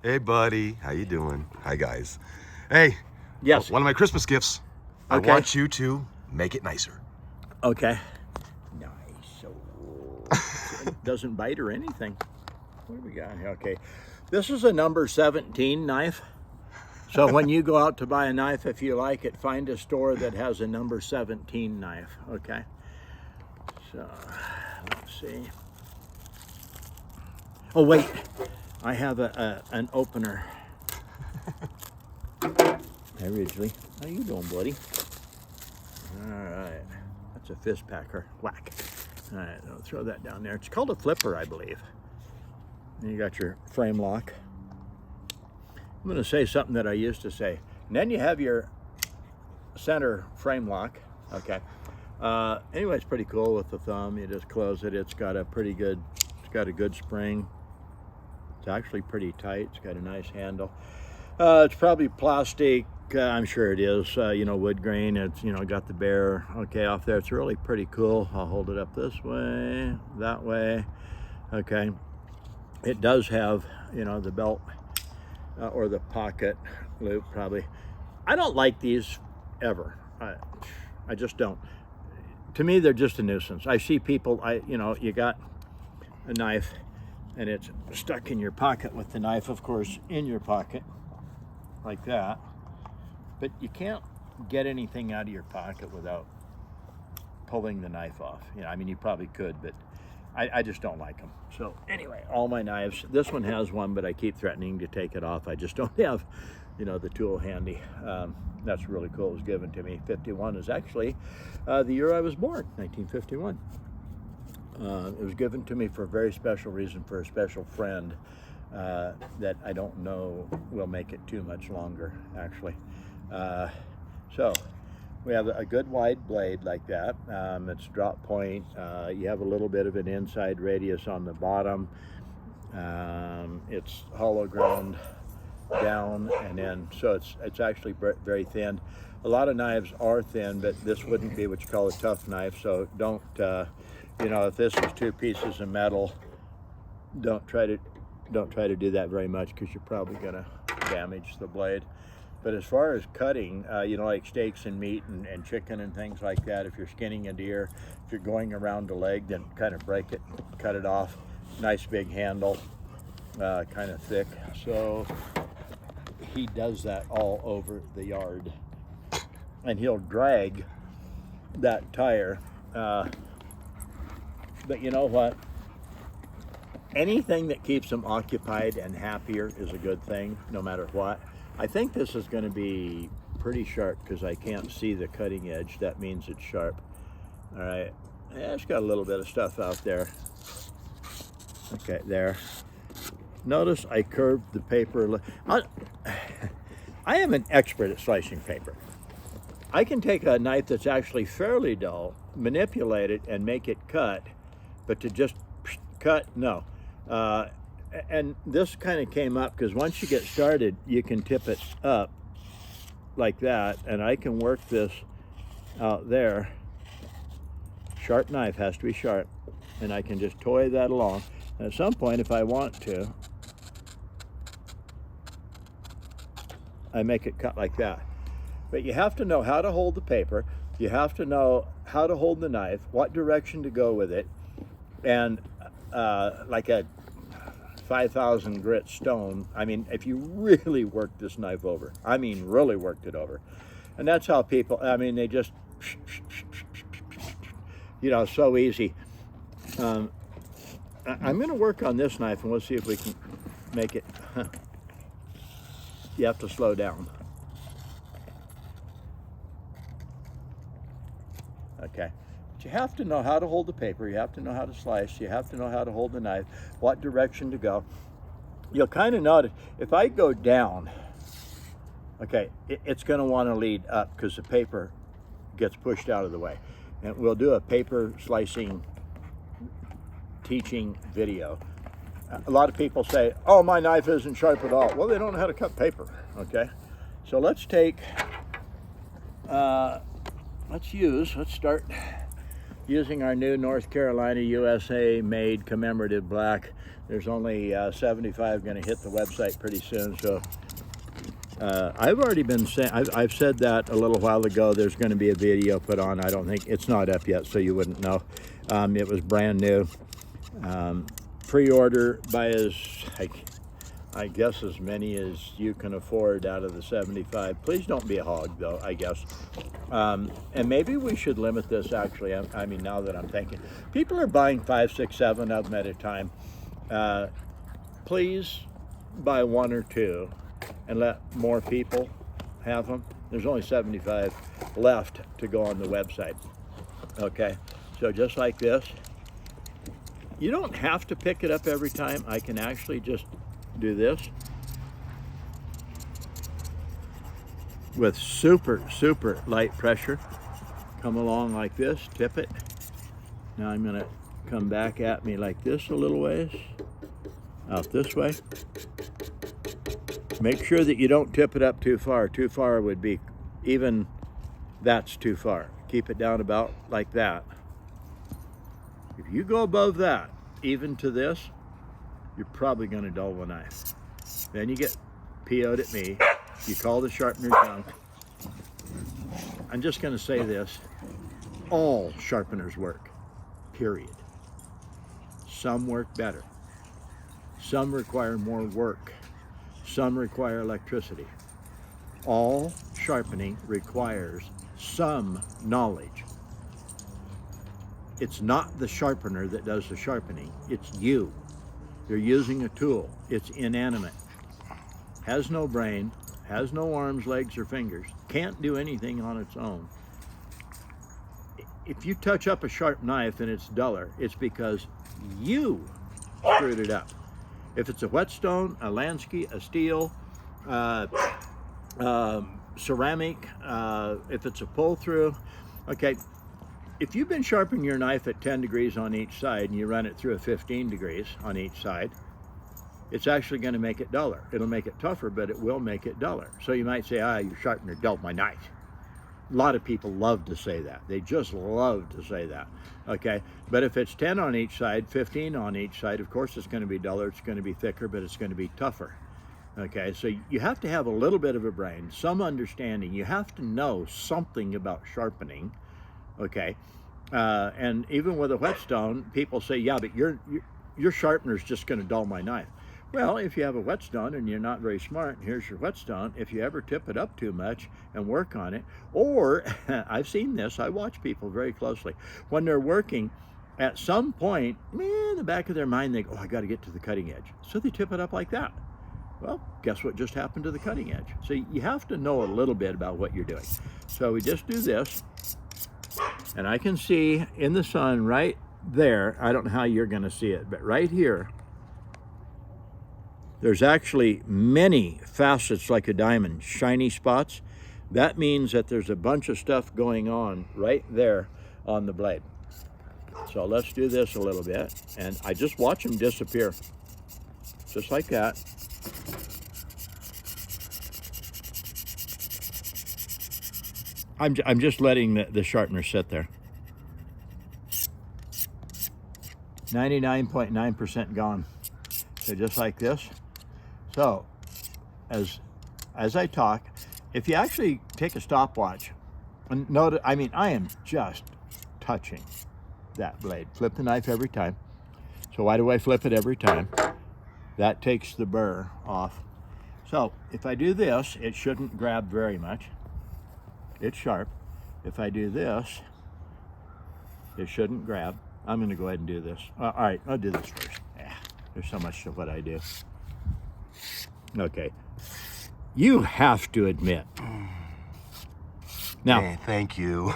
Hey, buddy. How you doing? Hi, guys. Hey. Yes. One of my Christmas gifts. Okay. I want you to make it nicer. Okay. Nice. So it doesn't bite or anything. What do we got here? Okay. This is a number 17 knife. So when you go out to buy a knife, if you like it, find a store that has a number 17 knife. Okay. So let's see. Oh wait, I have an opener. Hey Ridgely, how you doing, buddy? All right, that's a fist packer. Whack. All right, I'll throw that down there. It's called a flipper, I believe. And you got your frame lock. I'm going to say something that I used to say. And then you have your center frame lock. Okay. Anyway, it's pretty cool with the thumb. You just close it. It's got a good spring. It's actually pretty tight. It's got a nice handle. It's probably plastic. I'm sure it is. Wood grain. It's, got the bear, off there. It's really pretty cool. I'll hold it up this way, that way. Okay. It does have, the belt or the pocket loop probably. I don't like these ever. I just don't. To me, they're just a nuisance. I see people, you got a knife and it's stuck in your pocket with the knife, of course, in your pocket like that. But you can't get anything out of your pocket without pulling the knife off. You probably could, but I just don't like them. So anyway, all my knives, this one has one, but I keep threatening to take it off. I just don't have, the tool handy. That's really cool. It was given to me. 51 is actually the year I was born, 1951. It was given to me for a very special reason, for a special friend that I don't know will make it too much longer, actually. So we have a good wide blade like that. It's drop point. You have a little bit of an inside radius on the bottom. It's hollow ground down, and then so it's actually very thin. A lot of knives are thin, but this wouldn't be what you call a tough knife. So don't if this is two pieces of metal, don't try to do that very much, because you're probably gonna damage the blade. But as far as cutting, like steaks and meat and chicken and things like that, if you're skinning a deer, if you're going around the leg, then kind of break it, cut it off. Nice big handle, kind of thick. So he does that all over the yard. And he'll drag that tire. But you know what? Anything that keeps them occupied and happier is a good thing, no matter what. I think this is going to be pretty sharp because I can't see the cutting edge. That means it's sharp. All right. Yeah, it's got a little bit of stuff out there. Okay, there. Notice I curved the paper. I am an expert at slicing paper. I can take a knife that's actually fairly dull, manipulate it, and make it cut, but to just cut, no. And this kind of came up because once you get started, you can tip it up like that, and I can work this out there. Sharp knife has to be sharp, and I can just toy that along. And at some point, if I want to, I make it cut like that. But you have to know how to hold the paper. You have to know how to hold the knife, what direction to go with it, and like a 5,000 grit stone. If you really work this knife over, really worked it over. And that's how people, they just, so easy. I'm going to work on this knife, and we'll see if we can make it. You have to slow down. Okay. But you have to know how to hold the paper. You have to know how to slice. You have to know how to hold the knife, what direction to go. You'll kind of notice if I go down, okay, it's going to want to lead up because the paper gets pushed out of the way. And we'll do a paper slicing teaching video. A lot of people say, oh, my knife isn't sharp at all. Well, they don't know how to cut paper, okay? So let's take, let's start using our new North Carolina USA made commemorative black. There's only 75 going to hit the website pretty soon. So I've already been saying, I've said that a little while ago. There's going to be a video put on. I don't think it's not up yet, so you wouldn't know. It was brand new. Pre-order by I guess as many as you can afford out of the 75. Please don't be a hog, though, I guess. And maybe we should limit this, actually. I mean, now that I'm thinking. People are buying 5, 6, 7 of them at a time. Please buy 1 or 2 and let more people have them. There's only 75 left to go on the website. Okay, so just like this. You don't have to pick it up every time. I can actually just do this with super light pressure. Come along like this, tip it. Now I'm going to come back at me like this a little ways, out this way. Make sure that you don't tip it up too far. Too far would be, even that's too far. Keep it down about like that. If you go above that, even to this, you're probably going to dull the knife. Then you get PO'd at me. You call the sharpener junk. I'm just going to say this. All sharpeners work, period. Some work better. Some require more work. Some require electricity. All sharpening requires some knowledge. It's not the sharpener that does the sharpening. It's you. You're using a tool. It's inanimate. Has no brain, has no arms, legs, or fingers. Can't do anything on its own. If you touch up a sharp knife and it's duller, it's because you screwed it up. If it's a whetstone, a Lansky, a steel, ceramic, if it's a pull-through, okay, if you've been sharpening your knife at 10 degrees on each side and you run it through a 15 degrees on each side, it's actually going to make it duller. It'll make it tougher, but it will make it duller. So you might say, your sharpener dulled my knife. A lot of people love to say that. They just love to say that, okay? But if it's 10 on each side, 15 on each side, of course it's going to be duller, it's going to be thicker, but it's going to be tougher, okay? So you have to have a little bit of a brain, some understanding. You have to know something about sharpening, okay? And even with a whetstone, people say, yeah, but your sharpener's just going to dull my knife. Well, if you have a whetstone and you're not very smart, here's your whetstone. If you ever tip it up too much and work on it, or I've seen this, I watch people very closely. When they're working, at some point, in the back of their mind, they go, I got to get to the cutting edge. So they tip it up like that. Well, guess what just happened to the cutting edge? So you have to know a little bit about what you're doing. So we just do this, and I can see in the sun right there, I don't know how you're going to see it, but right here, there's actually many facets like a diamond, shiny spots. That means that there's a bunch of stuff going on right there on the blade. So let's do this a little bit, and I just watch them disappear, just like that. I'm just letting the sharpener sit there. 99.9% gone. So just like this. So, as I talk, if you actually take a stopwatch, and note, I mean, I am just touching that blade. Flip the knife every time. So why do I flip it every time? That takes the burr off. So if I do this, it shouldn't grab very much. It's sharp. If I do this, it shouldn't grab. I'm going to go ahead and do this. All right, I'll do this first. There's so much to what I do. Okay, you have to admit. Now, hey, thank you.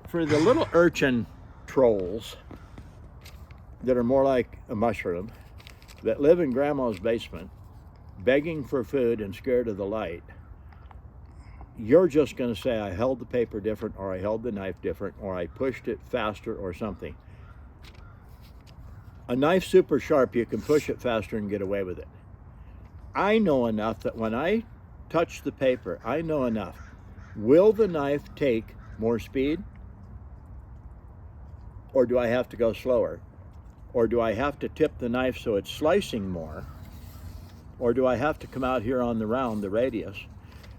For the little urchin trolls that are more like a mushroom, that live in grandma's basement, begging for food and scared of the light, you're just going to say, I held the paper different, or I held the knife different, or I pushed it faster, or something. A knife super sharp, you can push it faster and get away with it. I know enough that when I touch the paper, I know enough. Will the knife take more speed? Or do I have to go slower? Or do I have to tip the knife so it's slicing more? Or do I have to come out here on the round, the radius?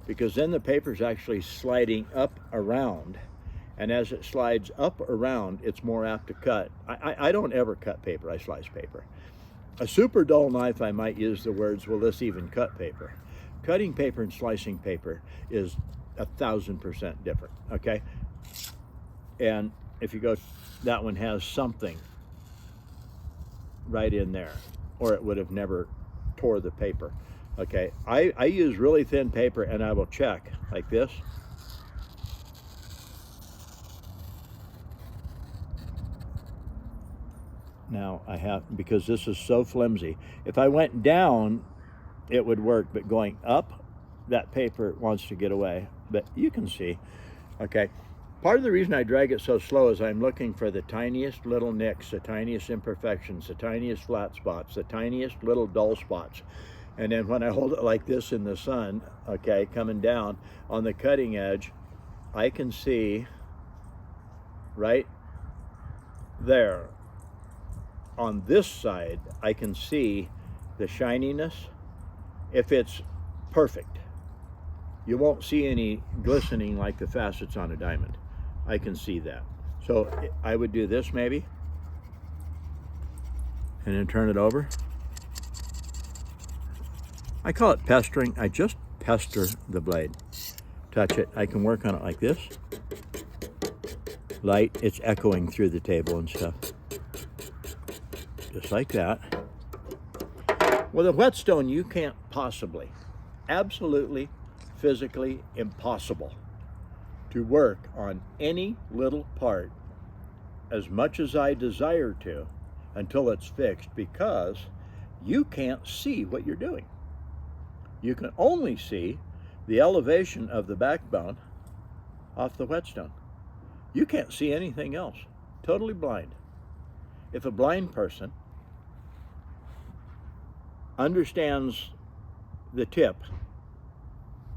Because then the paper's actually sliding up around. And as it slides up around, it's more apt to cut. I don't ever cut paper, I slice paper. A super dull knife, I might use the words, will this even cut paper? Cutting paper and slicing paper is 1,000% different, okay? And if you go, that one has something right in there, or it would have never tore the paper, okay? I use really thin paper and I will check like this. Now I have, because this is so flimsy, if I went down, it would work, but going up, that paper wants to get away. But you can see, okay? Part of the reason I drag it so slow is I'm looking for the tiniest little nicks, the tiniest imperfections, the tiniest flat spots, the tiniest little dull spots. And then when I hold it like this in the sun, okay, coming down on the cutting edge, I can see right there on this side, I can see the shininess. If it's perfect, you won't see any glistening like the facets on a diamond. I can see that. So I would do this maybe, and then turn it over. I call it pestering. I just pester the blade. Touch it. I can work on it like this. Light, it's echoing through the table and stuff. Just like that. With a whetstone, you can't possibly, absolutely, physically impossible to work on any little part as much as I desire to until it's fixed, because you can't see what you're doing. You can only see the elevation of the backbone off the whetstone. You can't see anything else. Totally blind. If a blind person understands the tip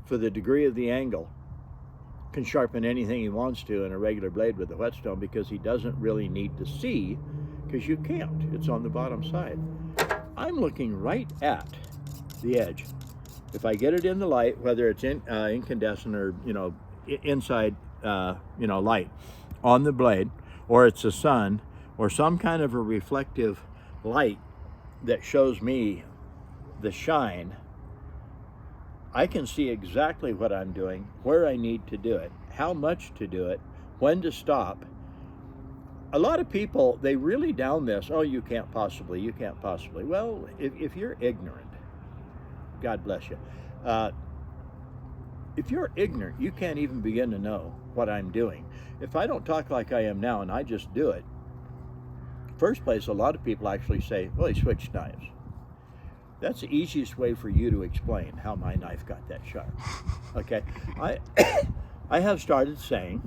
for the degree of the angle, can sharpen anything he wants to in a regular blade with a whetstone, because he doesn't really need to see, because you can't. It's on the bottom side. I'm looking right at the edge. If I get it in the light, whether it's incandescent or inside light on the blade, or it's the sun, or some kind of a reflective light that shows me the shine, I can see exactly what I'm doing, where I need to do it, how much to do it, when to stop. A lot of people, they really down this, oh, you can't possibly. Well, if you're ignorant, God bless you. If you're ignorant, you can't even begin to know what I'm doing. If I don't talk like I am now and I just do it, first place, a lot of people actually say, well, he switched knives. That's the easiest way for you to explain how my knife got that sharp. Okay, I have started saying,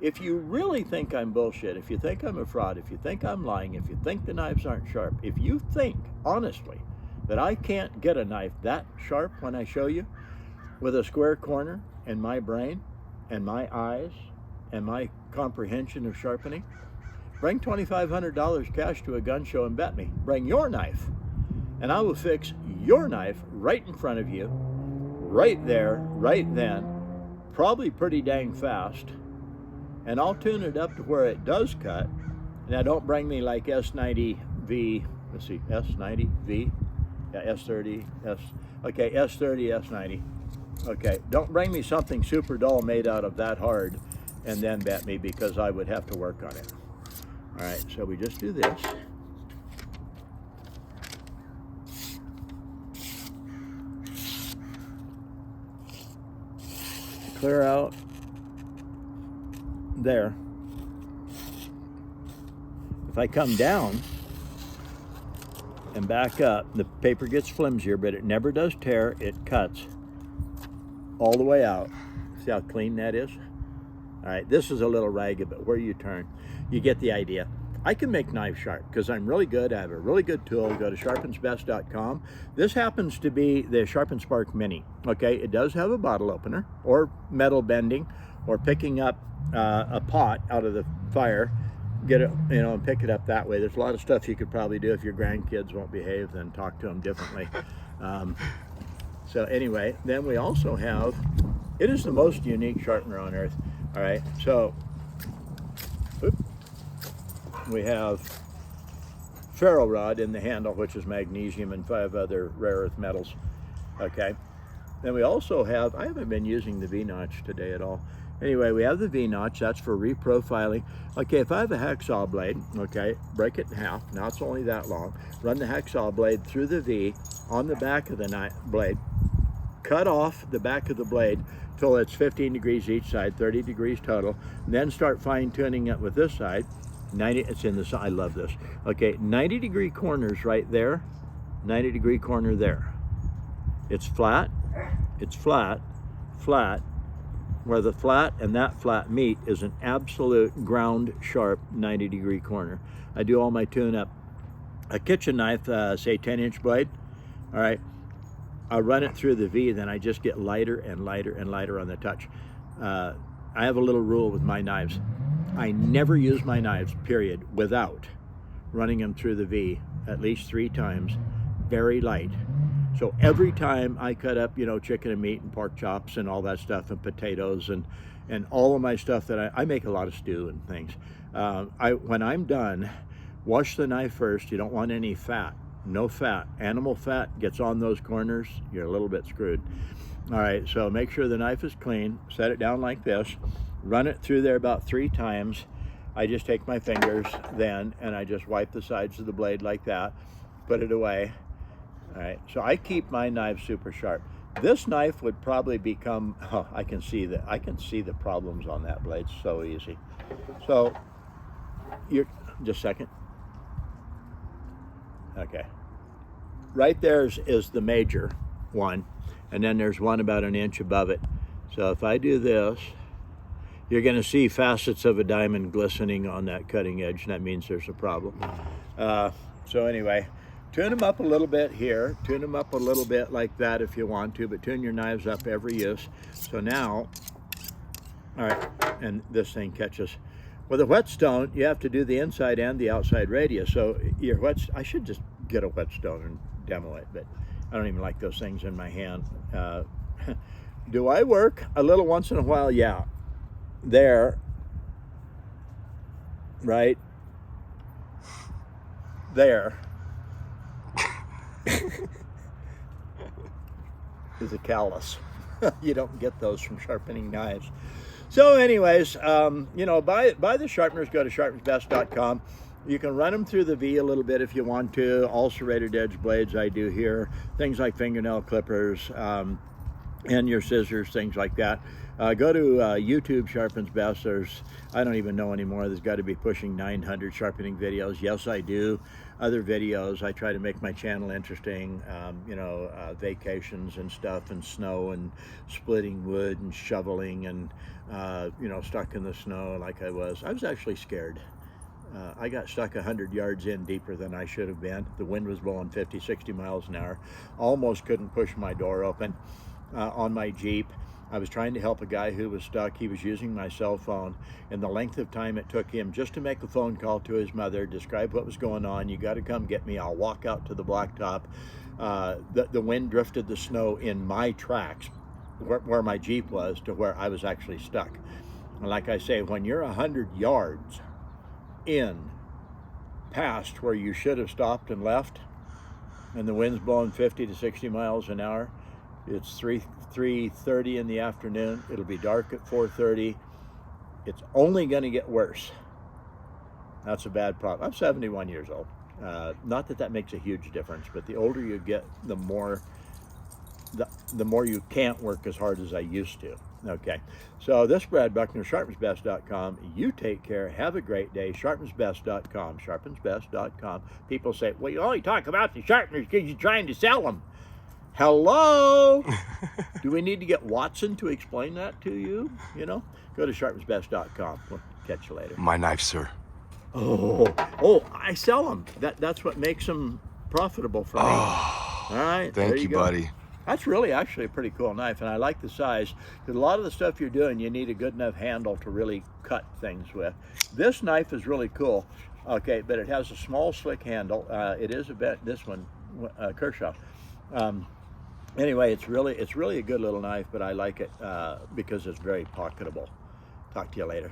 if you really think I'm bullshit, if you think I'm a fraud, if you think I'm lying, if you think the knives aren't sharp, if you think, honestly, that I can't get a knife that sharp when I show you, with a square corner and my brain and my eyes and my comprehension of sharpening, bring $2,500 cash to a gun show and bet me. Bring your knife, and I will fix your knife right in front of you, right there, right then, probably pretty dang fast, and I'll tune it up to where it does cut. Now don't bring me like S90V, let's see, S90V, yeah, S30, okay, S30, S90. Okay, don't bring me something super dull made out of that hard and then bet me, because I would have to work on it. All right, so we just do this. Clear out there. If I come down and back up, the paper gets flimsier, but it never does tear. It cuts all the way out. See how clean that is? All right, this is a little ragged, but where you turn, you get the idea. I can make knives sharp because I'm really good. I have a really good tool. Go to sharpensbest.com. This happens to be the Sharpen Spark Mini. Okay, it does have a bottle opener, or metal bending, or picking up a pot out of the fire. get it, you know, and pick it up that way. There's a lot of stuff you could probably do if your grandkids won't behave, then talk to them differently. So anyway, then we also have, it is the most unique sharpener on earth. All right, so we have ferro rod in the handle, which is magnesium and 5 other rare earth metals. Okay, then we also have, I haven't been using the V-notch today at all. Anyway, we have the V-notch, that's for reprofiling. Okay, if I have a hacksaw blade, okay, break it in half, now it's only that long, run the hacksaw blade through the V on the back of the blade, cut off the back of the blade till it's 15 degrees each side, 30 degrees total, and then start fine tuning it with this side. 90, it's in the side, I love this. Okay, 90 degree corners right there, 90 degree corner there. It's flat, flat, where the flat and that flat meet is an absolute ground sharp 90 degree corner. I do all my tune up. A kitchen knife, say 10-inch blade, all right, I run it through the V, then I just get lighter and lighter and lighter on the touch. I have a little rule with my knives. I never use my knives, period, without running them through the V at least 3 times, very light. So every time I cut up, you know, chicken and meat and pork chops and all that stuff and potatoes and all of my stuff that I make a lot of stew and things. When I'm done, wash the knife first. You don't want any fat, no fat. Animal fat gets on those corners, you're a little bit screwed. All right, so make sure the knife is clean, set it down like this, run it through there about 3 times. I just take my fingers then and I just wipe the sides of the blade like that, put it away. All right, so I keep my knife super sharp. This knife would probably become, oh, I can see the problems on that blade so easy. So, just a second. Okay, right there is the major one, and then there's one about an inch above it. So if I do this, you're gonna see facets of a diamond glistening on that cutting edge, and that means there's a problem. So anyway, tune them up a little bit here, tune them up a little bit like that if you want to, but tune your knives up every use. So now, all right, and this thing catches. With a whetstone, you have to do the inside and the outside radius. So your I should just get a whetstone and demo it, but I don't even like those things in my hand. Do I work a little once in a while? Yeah. There, right there is a callus. You don't get those from sharpening knives. So anyways, you know, buy the sharpeners, go to sharpensbest.com. You can run them through the V a little bit if you want to. All serrated edge blades I do here. Things like fingernail clippers, and your scissors, things like that. Go to YouTube, Sharpens Best. There's, I don't even know anymore, there's got to be pushing 900 sharpening videos. Yes, I do other videos. I try to make my channel interesting, you know, vacations and stuff, and snow and splitting wood and shoveling and, you know, stuck in the snow like I was. I was actually scared. I got stuck 100 yards in deeper than I should have been. The wind was blowing 50, 60 miles an hour. Almost couldn't push my door open on my Jeep. I was trying to help a guy who was stuck. He was using my cell phone, and the length of time it took him just to make a phone call to his mother, describe what was going on. You got to come get me. I'll walk out to the blacktop. The wind drifted the snow in my tracks, where my Jeep was, to where I was actually stuck. And like I say, when you're 100 yards in past where you should have stopped and left, and the wind's blowing 50 to 60 miles an hour, it's 3:30 in the afternoon. It'll be dark at 4:30. It's only going to get worse. That's a bad problem. I'm 71 years old. Not that makes a huge difference, but the older you get, the more you can't work as hard as I used to. Okay, so this is Brad Buckner, sharpensbest.com. You take care. Have a great day. Sharpensbest.com. Sharpensbest.com. People say, well, you only talk about the sharpeners because you're trying to sell them. Hello? Do we need to get Watson to explain that to you? You know, go to sharpensbest.com. We'll catch you later. My knife, sir. Oh, I sell them. That's what makes them profitable for me. Oh, all right. Thank you, buddy. That's really actually a pretty cool knife, and I like the size, because a lot of the stuff you're doing, you need a good enough handle to really cut things with. This knife is really cool, okay, but it has a small, slick handle. It is a bit, this one, Kershaw. Anyway, it's really a good little knife, but I like it because it's very pocketable. Talk to you later.